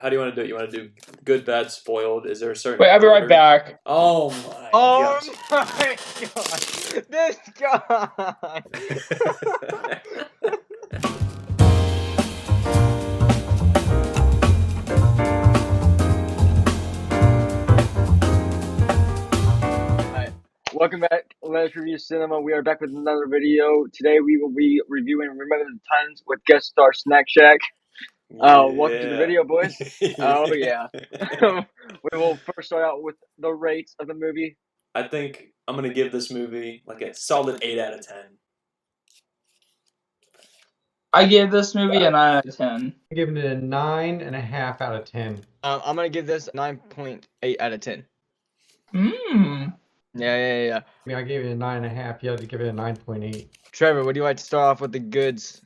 How do you want to do it? You want to do good, bad, spoiled? Is there a certain Wait, I'll be right order? back. Oh my Oh gosh. my god! This guy! Alright, welcome back. Let's review cinema. We are back with another video. Today we will be reviewing Remember the Titans with guest star Snackshack. Welcome to the video, boys. Oh yeah. We will first start out with the rates of the movie. I think I'm gonna give this movie like a solid 8 out of 10. I give this movie a 9 out of 10. I'm giving it a 9.5 out of 10. I'm gonna give this 9.8 out of 10. Mmm. Yeah. I mean, I gave it a 9.5. You had to give it a 9.8. Trevor, would you like to start off with the goods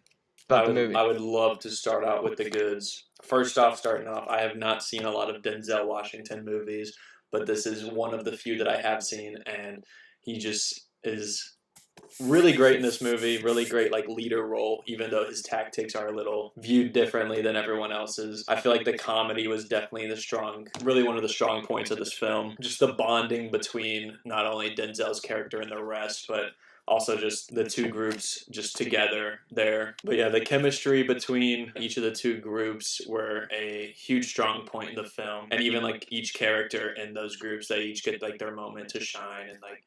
about the movie? I would love to start out with the goods. First off, starting off, I have not seen a lot of Denzel Washington movies, but this is one of the few that I have seen, and he just is really great in this movie. Really great, like, leader role, even though his tactics are a little viewed differently than everyone else's. I feel like the comedy was definitely really one of the strong points of this film. Just the bonding between not only Denzel's character and the rest, but also just the two groups just together there. But yeah, the chemistry between each of the two groups were a huge strong point in the film. And even like each character in those groups, they each get like their moment to shine, and like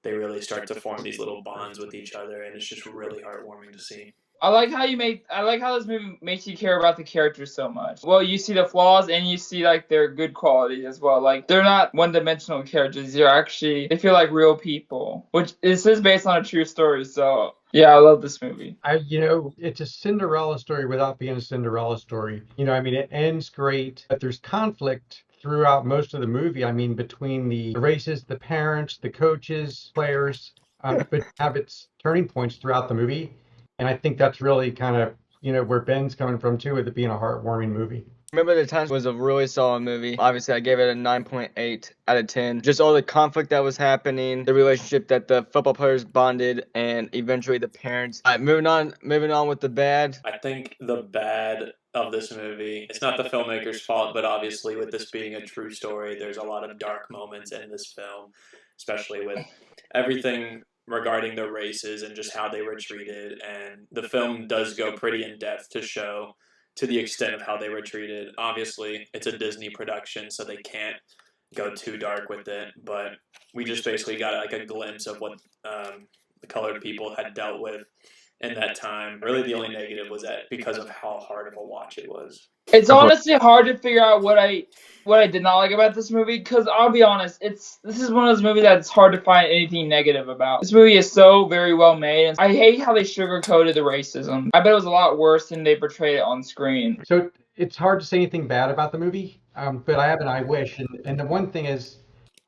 they really start to form these little bonds with each other, and it's just really heartwarming to see. I like how this movie makes you care about the characters so much. Well, you see the flaws and you see like their good qualities as well. Like they're not one-dimensional characters. They feel like real people, which this is based on a true story. So yeah, I love this movie. It's a Cinderella story without being a Cinderella story. I mean, it ends great, but there's conflict throughout most of the movie. I mean, between the races, the parents, the coaches, players, but have its turning points throughout the movie. And I think that's really kind of, where Ben's coming from too, with it being a heartwarming movie. Remember the Times was a really solid movie. Obviously, I gave it a 9.8 out of 10. Just all the conflict that was happening, the relationship that the football players bonded, and eventually the parents. All right, moving on with the bad. I think the bad of this movie, it's not the filmmaker's fault, but obviously with this being a true story, there's a lot of dark moments in this film, especially with everything regarding the races and just how they were treated. And the film does go pretty in depth to show to the extent of how they were treated. Obviously, it's a Disney production, so they can't go too dark with it, but we just basically got like a glimpse of what the colored people had dealt with in that time. Really, the only negative was that because of how hard of a watch it was. It's honestly hard to figure out what I did not like about this movie, because I'll be honest, this is one of those movies that's hard to find anything negative about. This movie is so very well made, and I hate how they sugarcoated the racism. I bet it was a lot worse than they portrayed it on screen. So it's hard to say anything bad about the movie, but I have an I wish. And the one thing is,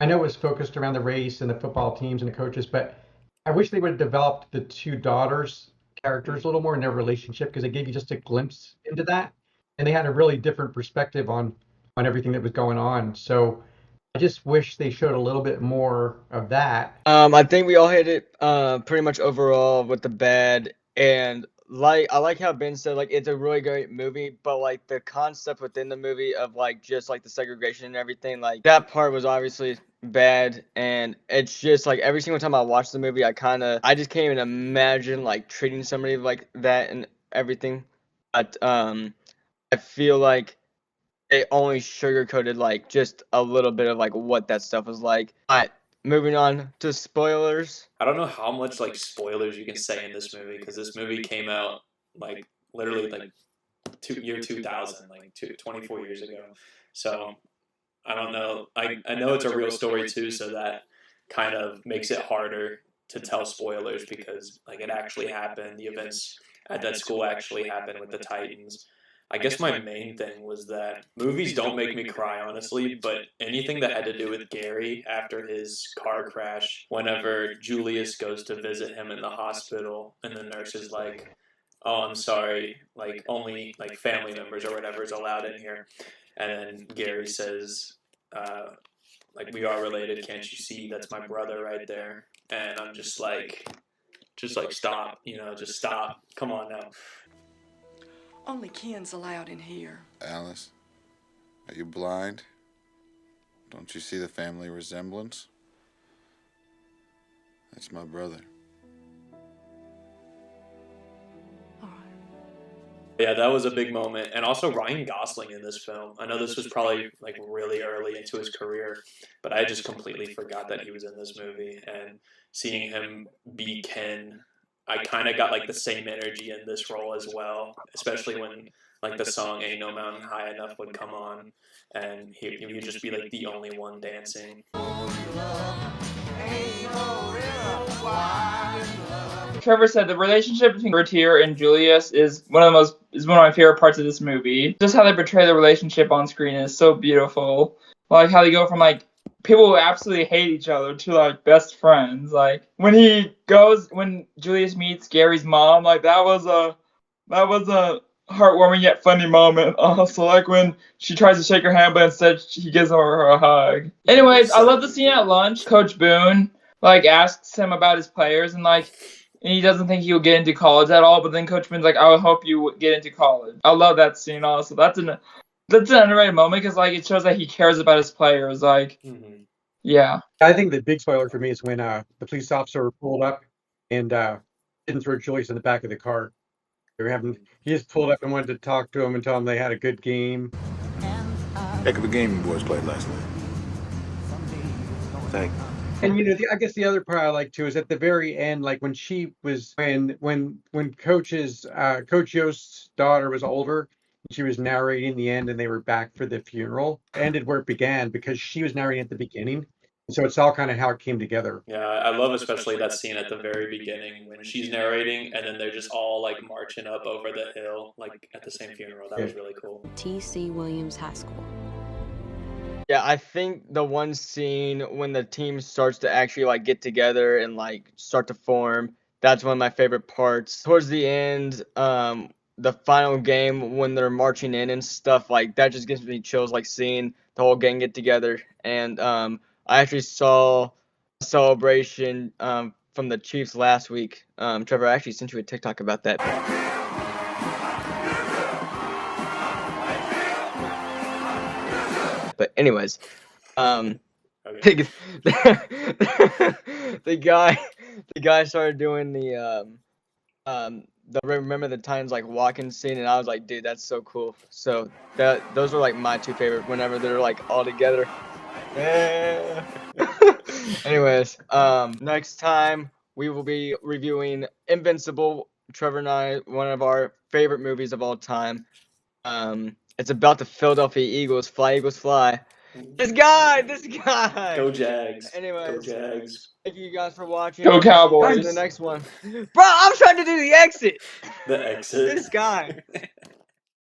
I know it was focused around the race and the football teams and the coaches, but I wish they would have developed the two daughters' characters a little more in their relationship, because it gave you just a glimpse into that. And they had a really different perspective on everything that was going on. So I just wish they showed a little bit more of that. I think we all hit it pretty much overall with the bad. And I like how Ben said, like, it's a really great movie, but like the concept within the movie of like just like the segregation and everything, like that part was obviously bad. And it's just like every single time I watch the movie, I just can't even imagine like treating somebody like that and everything. But I feel like they only sugarcoated like just a little bit of like what that stuff was like. But moving on to spoilers. I don't know how much like spoilers you can say in this movie, because this movie came out like literally like year 2000, like 24 years ago. So I don't know. I know it's a real story too, so that kind of makes it harder to tell spoilers, because like it actually happened. The events at that school actually happened with the Titans. I guess my main thing was that movies don't make me cry, honestly, but anything that had to do with Gary after his car crash, whenever Julius goes to visit him in the hospital, and the nurse is like, "Oh, I'm sorry, like only like family members or whatever is allowed in here," and then Gary says, like, "We are related, can't you see? That's my brother right there." And I'm just like stop, just stop. Come on now. Only Ken's allowed in here. Alice, you blind? Don't you see the family resemblance? That's my brother. Yeah, that was a big moment. And also Ryan Gosling in this film. I know this was probably like really early into his career, but I just completely forgot that he was in this movie. And seeing him be Ken, I kind of got like the same energy in this role as well, especially when like the song Ain't No Mountain High Enough would come on and he would just be like the only one dancing. Trevor said the relationship between Bertier and Julius is one of my favorite parts of this movie. Just how they portray the relationship on screen is so beautiful. Like how they go from like people who absolutely hate each other to like best friends. Like when Julius meets Gary's mom, like that was a heartwarming yet funny moment. Also, like when she tries to shake her hand, but instead he gives her a hug. Anyways, I love the scene at lunch. Coach Boone like asks him about his players and he doesn't think he'll get into college at all. But then Coach Boone's like, "I hope you get into college." I love that scene. Also, that's an underrated moment because like it shows that he cares about his players. Like, yeah. I think the big spoiler for me is when the police officer pulled up and didn't throw Julius in the back of the car. He just pulled up and wanted to talk to him and tell him they had a good game. Heck of a game you boys played last night. Thank you. And I guess the other part I like too is at the very end, like when Coach Yost's daughter was older, she was narrating the end, and they were back for the funeral. It ended where it began because she was narrating at the beginning, so it's all kind of how it came together. Yeah, I love especially that scene at the very beginning when she's narrating, and then they're just all like marching up over the hill, like at the same funeral. That was really cool. T.C. Williams High School. Yeah, I think the one scene when the team starts to actually like get together and like start to form, that's one of my favorite parts. Towards the end, the final game when they're marching in and stuff, like that just gives me chills, like seeing the whole gang get together. And I actually saw a celebration from the Chiefs last week. Trevor, I actually sent you a TikTok about that. But anyways, the guy started doing the remember the times like walking scene, and I was like, dude, that's so cool. So those are like my two favorite whenever they're like all together. Yeah. Anyways, next time we will be reviewing Invincible. Trevor and I, one of our favorite movies of all time. It's about the Philadelphia Eagles. Fly, Eagles, fly. This guy. Go Jags. Anyways, Go Jags. thank you guys for watching. Go Cowboys. See you in the next one. Bro, I'm trying to do the exit. The exit. This guy.